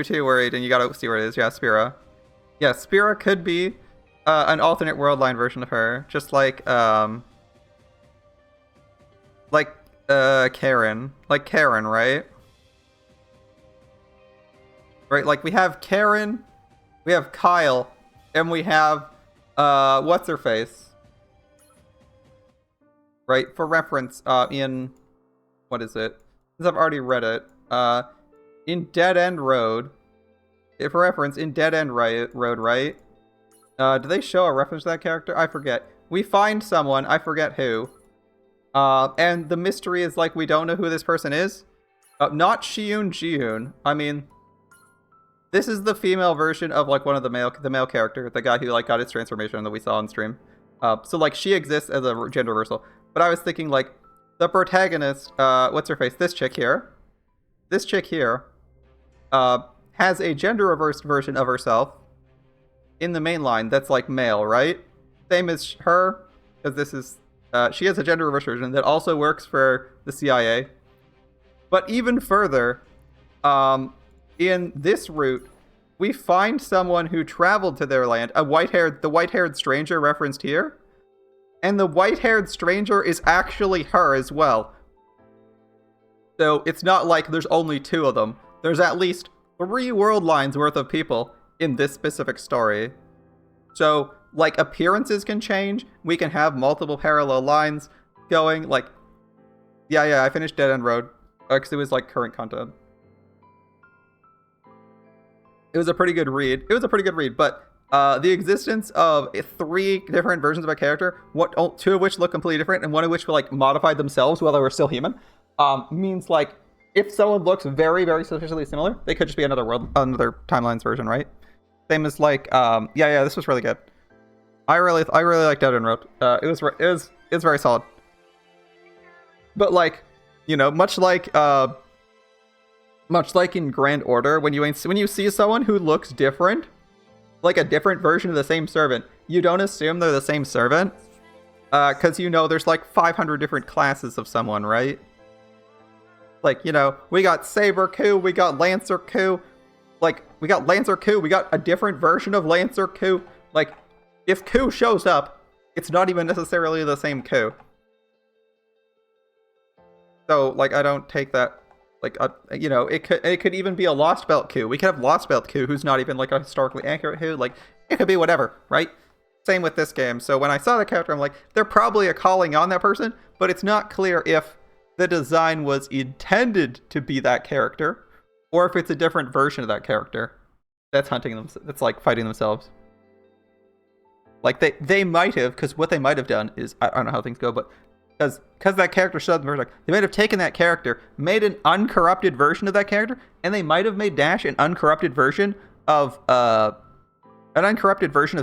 too worried, and you gotta see where it is. Yeah, Spira. Yeah, Spira could be an alternate world line version of her, just like Karen, right? Right, like we have Karen, we have Kyle, and we have what's her face? Right, for reference, in what is it? Since I've already read it, in Dead End Road. For reference, in Dead End Road, right? Do they show a reference to that character? I forget. We find someone, I forget who. And the mystery is like we don't know who this person is. Not Shiun Jihoon. I mean, this is the female version of like one of the male character, the guy who like got his transformation that we saw on stream. So like she exists as a gender reversal. But I was thinking like the protagonist, what's her face? This chick here. This chick here. Has a gender-reversed version of herself in the main line that's like male, right? Same as her, because this is she has a gender-reversed version that also works for the CIA. But even further, in this route, we find someone who traveled to their land, the white-haired stranger referenced here, and the white-haired stranger is actually her as well. So it's not like there's only two of them. There's at least 3 world lines worth of people in this specific story. So, like, appearances can change. We can have multiple parallel lines going. Like, yeah, I finished Dead End Road. Because it was, like, current content. It was a pretty good read. But the existence of 3 different versions of a character, 2 of which look completely different, and 1 of which were, like, modified themselves while they were still human, means, like, if someone looks very, very sufficiently similar, they could just be another world, another timelines version, right? Same as like, yeah, this was really good. I really liked Dead End Road. It was very solid. But like, you know, much like in Grand Order, when you see someone who looks different, like a different version of the same servant, you don't assume they're the same servant, because you know there's like 500 different classes of someone, right? Like, you know, we got Saber Coup, we got Lancer Coup, like, we got Lancer Coup, we got a different version of Lancer Coup. Like, if Coup shows up, it's not even necessarily the same Coup. So, like, I don't take that, like, you know, it could even be a Lost Belt Coup. We could have Lost Belt Coup, who's not even, like, a historically accurate Coup. Like, it could be whatever, right? Same with this game. So when I saw the character, I'm like, they're probably a calling on that person, but it's not clear if the design was intended to be that character, or if it's a different version of that character that's hunting them, that's like fighting themselves. Like they might have, because what they might have done is, I don't know how things go, but because that character showed them, like, they might have taken that character, made an uncorrupted version of that character, and they might have made Dash an uncorrupted version of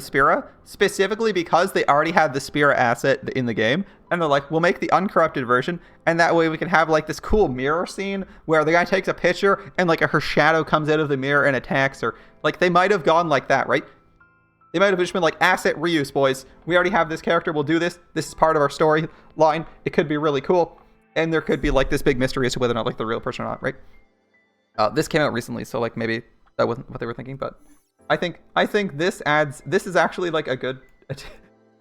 Spira, specifically because they already had the Spira asset in the game, and they're like, we'll make the uncorrupted version, and that way we can have like this cool mirror scene where the guy takes a picture and like her shadow comes out of the mirror and attacks her. Like, they might have gone like that, right? They might have just been like, asset reuse, boys. We already have this character, we'll do this. This is part of our storyline. It could be really cool, and there could be like this big mystery as to whether or not like the real person or not, right? This came out recently, so like maybe that wasn't what they were thinking, but I think this is actually like a good,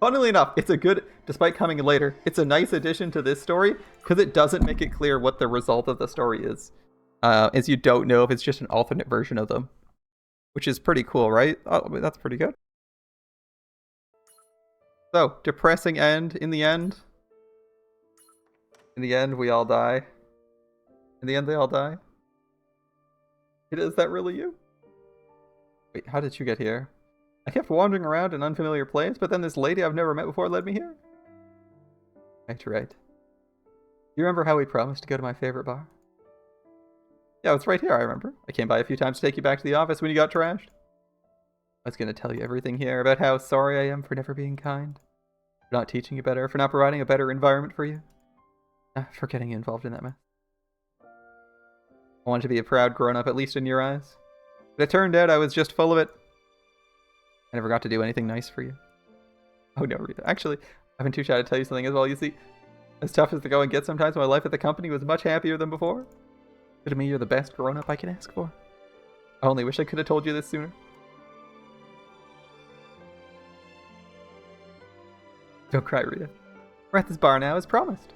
funnily enough, it's a good, despite coming later, it's a nice addition to this story, because it doesn't make it clear what the result of the story is. As you don't know if it's just an alternate version of them, which is pretty cool, right? Oh, that's pretty good. So, depressing end in the end. In the end, we all die. In the end, they all die. Is that really you? Wait, how did you get here? I kept wandering around an unfamiliar place, but then this lady I've never met before led me here. Right. You remember how we promised to go to my favorite bar? Yeah, it's right here, I remember. I came by a few times to take you back to the office when you got trashed. I was going to tell you everything here about how sorry I am for never being kind, for not teaching you better, for not providing a better environment for you, for getting you involved in that mess. I wanted to be a proud grown-up, at least in your eyes. But it turned out I was just full of it. I never got to do anything nice for you. Oh no, Rita. Actually, I've been too shy to tell you something as well. You see, as tough as the going gets sometimes, my life at the company was much happier than before. But to me, you're the best grown-up I can ask for. I only wish I could have told you this sooner. Don't cry, Rita. We're at this bar now, as promised.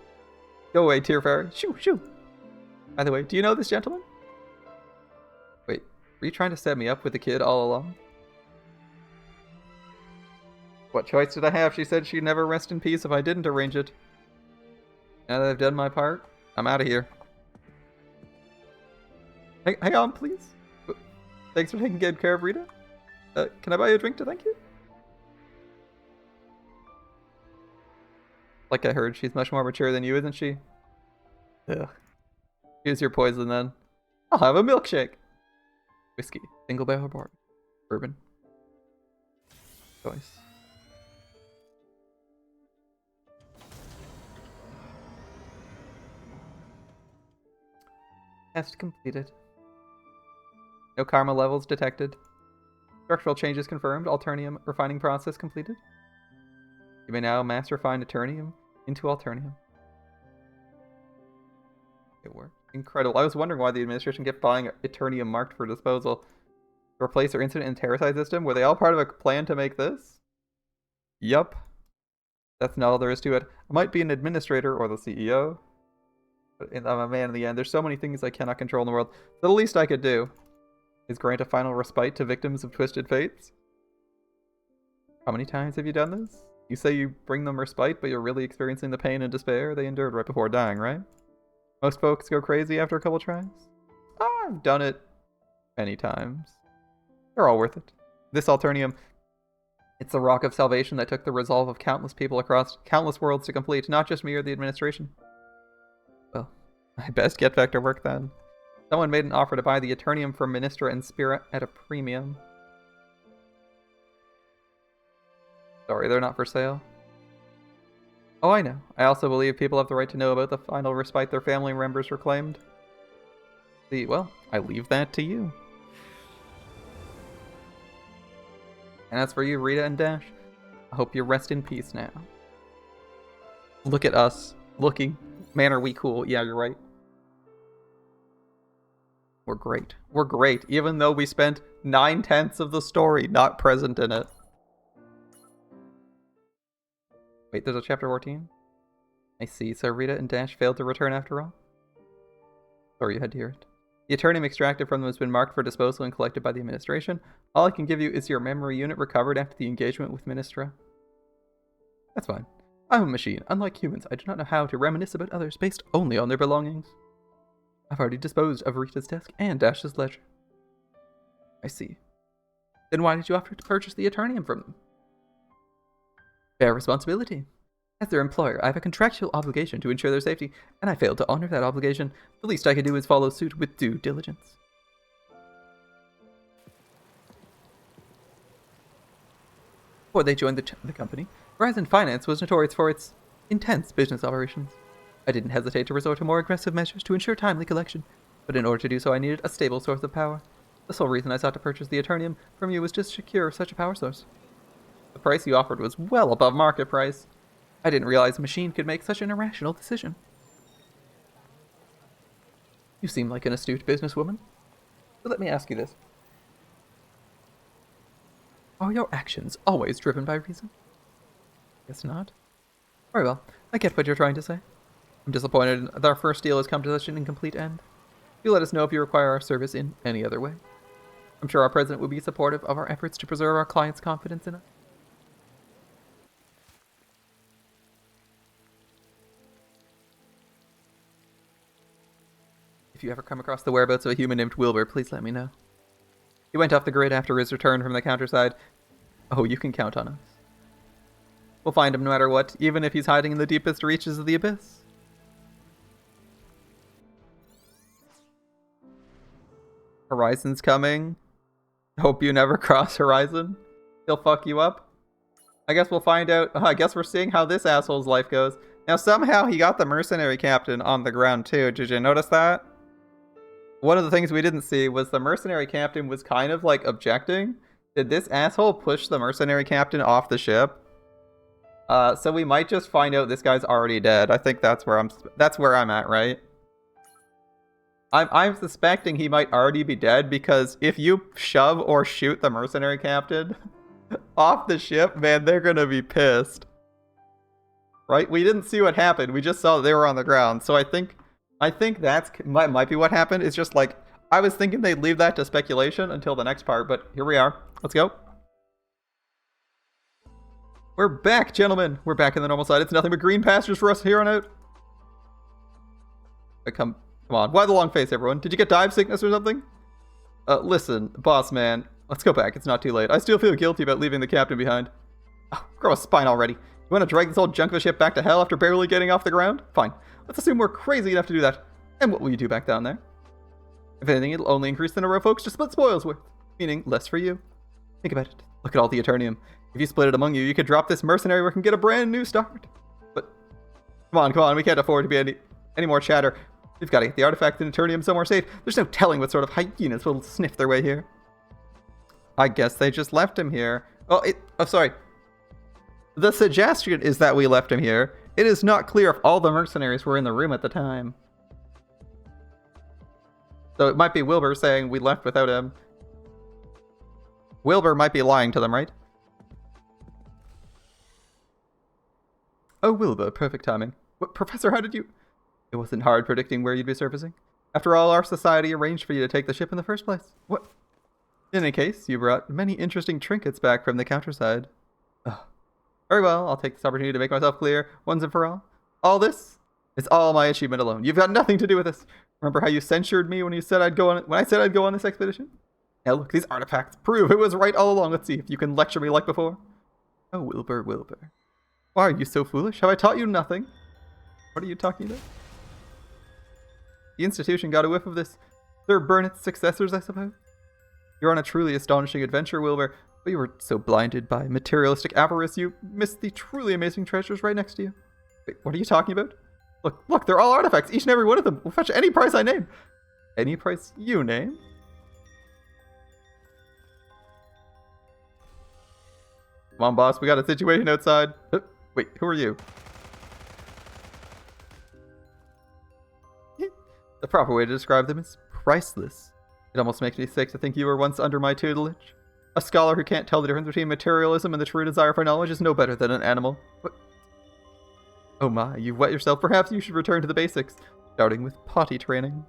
Go away, Tear Fairy. Shoo, shoo. By the way, do you know this gentleman? Wait, were you trying to set me up with the kid all along? What choice did I have? She said she'd never rest in peace if I didn't arrange it. Now that I've done my part, I'm out of here. Hang on, please. Thanks for taking good care of Rita. Can I buy you a drink to thank you? Like I heard, she's much more mature than you, isn't she? Ugh. Here's your poison then. I'll have a milkshake. Whiskey. Single barrel bourbon. Choice. Test completed. No karma levels detected. Structural changes confirmed. Alternium refining process completed. You may now mass refine Eternium into Alternium. It worked. Incredible. I was wondering why the administration kept buying Eternium marked for disposal. To replace their incident and Counterside system? Were they all part of a plan to make this? Yup. That's not all there is to it. I might be an administrator or the CEO. But I'm a man in the end. There's so many things I cannot control in the world. So the least I could do is grant a final respite to victims of twisted fates. How many times have you done this? You say you bring them respite, but you're really experiencing the pain and despair they endured right before dying, right? Most folks go crazy after a couple tries. I've done it many times. They're all worth it. This Alternium, it's the rock of salvation that took the resolve of countless people across countless worlds to complete, not just me or the administration. Well, I best get back to work then. Someone made an offer to buy the Eternium from Ministra and Spirit at a premium. Sorry, they're not for sale. Oh, I know. I also believe people have the right to know about the final respite their family members reclaimed. See, well, I leave that to you. And as for you, Rita and Dash, I hope you rest in peace now. Look at us. Looking. Man, are we cool. Yeah, you're right. We're great. We're great, even though we spent 9/10 of the story not present in it. Wait, there's a chapter 14? I see. So Rita and Dash failed to return after all? Sorry you had to hear it. The Eternium extracted from them has been marked for disposal and collected by the administration. All I can give you is your memory unit recovered after the engagement with Ministra. That's fine. I'm a machine. Unlike humans, I do not know how to reminisce about others based only on their belongings. I've already disposed of Rita's desk and Dash's ledger. I see. Then why did you offer to purchase the Eternium from them? Fair responsibility. As their employer, I have a contractual obligation to ensure their safety, and I failed to honor that obligation. The least I can do is follow suit with due diligence. Before they joined the company, Horizon Finance was notorious for its intense business operations. I didn't hesitate to resort to more aggressive measures to ensure timely collection, but in order to do so I needed a stable source of power. The sole reason I sought to purchase the Eternium from you was to secure such a power source. The price you offered was well above market price. I didn't realize a machine could make such an irrational decision. You seem like an astute businesswoman. But let me ask you this. Are your actions always driven by reason? Guess not. Very well. I get what you're trying to say. I'm disappointed that our first deal has come to such an incomplete end. You let us know if you require our service in any other way. I'm sure our president will be supportive of our efforts to preserve our clients' confidence in us. If you ever come across the whereabouts of a human named Wilbur, please let me know. He went off the grid after his return from the Counterside. Oh, you can count on us. We'll find him no matter what, even if he's hiding in the deepest reaches of the abyss. Horizon's coming. Hope you never cross Horizon. He'll fuck you up. I guess we'll find out. I guess we're seeing how this asshole's life goes. Now, somehow he got the mercenary captain on the ground, too. Did you notice that? One of the things we didn't see was the mercenary captain was kind of, like, objecting. Did this asshole push the mercenary captain off the ship? So we might just find out this guy's already dead. I think that's where I'm at, right? I'm suspecting he might already be dead because if you shove or shoot the mercenary captain off the ship, man, they're gonna be pissed. Right? We didn't see what happened. We just saw that they were on the ground. So I think that's might be what happened. It's just like, I was thinking they'd leave that to speculation until the next part, but here we are. Let's go. We're back, gentlemen. We're back in the normal side. It's nothing but green pastures for us here on out. Come on. Why the long face, everyone? Did you get dive sickness or something? Listen, boss man. Let's go back. It's not too late. I still feel guilty about leaving the captain behind. Oh, grow a spine already. You want to drag this old junk of a ship back to hell after barely getting off the ground? Fine. Let's assume we're crazy enough to do that. And what will you do back down there? If anything, it'll only increase the number of folks to split spoils with. Meaning, less for you. Think about it. Look at all the Eternium. If you split it among you, you could drop this mercenary work and get a brand new start. But, come on. We can't afford to be any more chatter. We've got to get the artifact and Eternium somewhere safe. There's no telling what sort of hyenas will sniff their way here. I guess they just left him here. Oh, sorry. The suggestion is that we left him here. It is not clear if all the mercenaries were in the room at the time. So it might be Wilbur saying we left without him. Wilbur might be lying to them, right? Oh, Wilbur, perfect timing. What, Professor, how did you... It wasn't hard predicting where you'd be surfacing. After all, our society arranged for you to take the ship in the first place. What? In any case, you brought many interesting trinkets back from the Counterside. Ugh. Very well, I'll take this opportunity to make myself clear, once and for all. All this is all my achievement alone. You've got nothing to do with this. Remember how you censured me when I said I'd go on this expedition? Now look, these artifacts prove it was right all along. Let's see if you can lecture me like before. Oh, Wilbur. Why are you so foolish? Have I taught you nothing? What are you talking about? The institution got a whiff of this Sir Burnet's successors, I suppose? You're on a truly astonishing adventure, Wilbur, but you were so blinded by materialistic avarice you missed the truly amazing treasures right next to you. Wait, what are you talking about? Look, they're all artifacts, each and every one of them. We'll fetch any price I name. Any price you name? Come on, boss, we got a situation outside. Wait, who are you? The proper way to describe them is priceless. It almost makes me sick to think you were once under my tutelage. A scholar who can't tell the difference between materialism and the true desire for knowledge is no better than an animal. What? Oh my, you've wet yourself. Perhaps you should return to the basics, starting with potty training.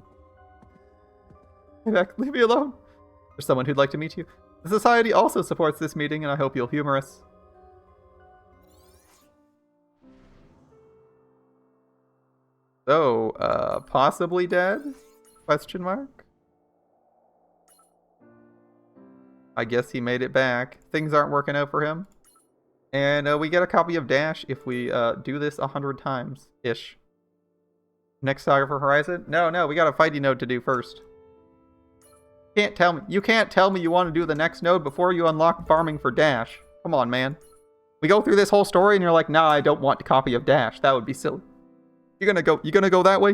Hey, Beck, leave me alone. There's someone who'd like to meet you. The Society also supports this meeting, and I hope you'll humor us. So, possibly dead? Question mark? I guess he made it back. Things aren't working out for him. And we get a copy of Dash if we do this 100 times-ish. Next saga for Horizon? No, we got a fighting node to do first. You can't tell me you want to do the next node before you unlock farming for Dash. Come on, man. We go through this whole story and you're like, nah, I don't want a copy of Dash. That would be silly. You gonna go that way?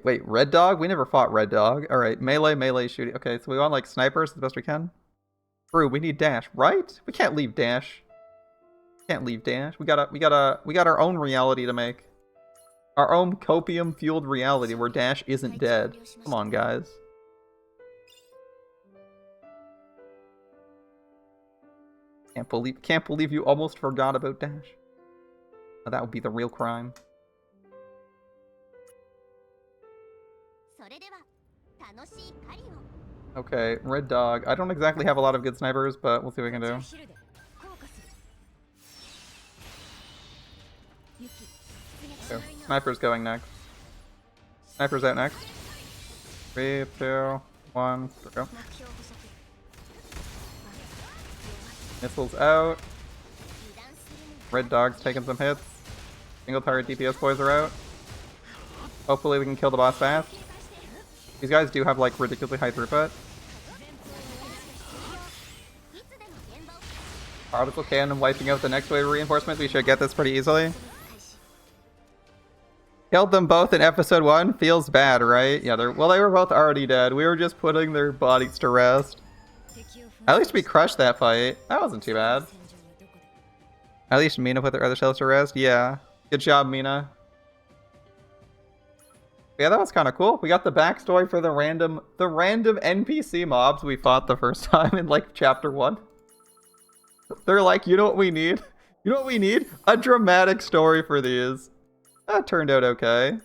Wait, Red Dog? We never fought Red Dog. Alright, melee shooting. Okay, so we want like snipers as best we can. True, we need Dash, right? We can't leave Dash. Can't leave Dash. We got our own reality to make. Our own copium-fueled reality where Dash isn't dead. Come on, guys. Can't believe you almost forgot about Dash. Now, that would be the real crime. Okay, Red Dog. I don't exactly have a lot of good snipers, but we'll see what we can do. Okay, Sniper's going next. Sniper's out next. 3, 2, 1, go. Missiles out. Red Dog's taking some hits. Single target DPS boys are out. Hopefully we can kill the boss fast. These guys do have like ridiculously high throughput. Particle cannon wiping out the next wave of reinforcements. We should get this pretty easily. Killed them both in episode 1. Feels bad, right? Yeah, they were both already dead. We were just putting their bodies to rest. At least we crushed that fight. That wasn't too bad. At least Mina put their other selves to rest. Yeah. Good job, Mina. Yeah, that was kind of cool. We got the backstory for the random NPC mobs we fought the first time in like chapter 1. They're like, you know what we need? You know what we need? A dramatic story for these. That turned out okay.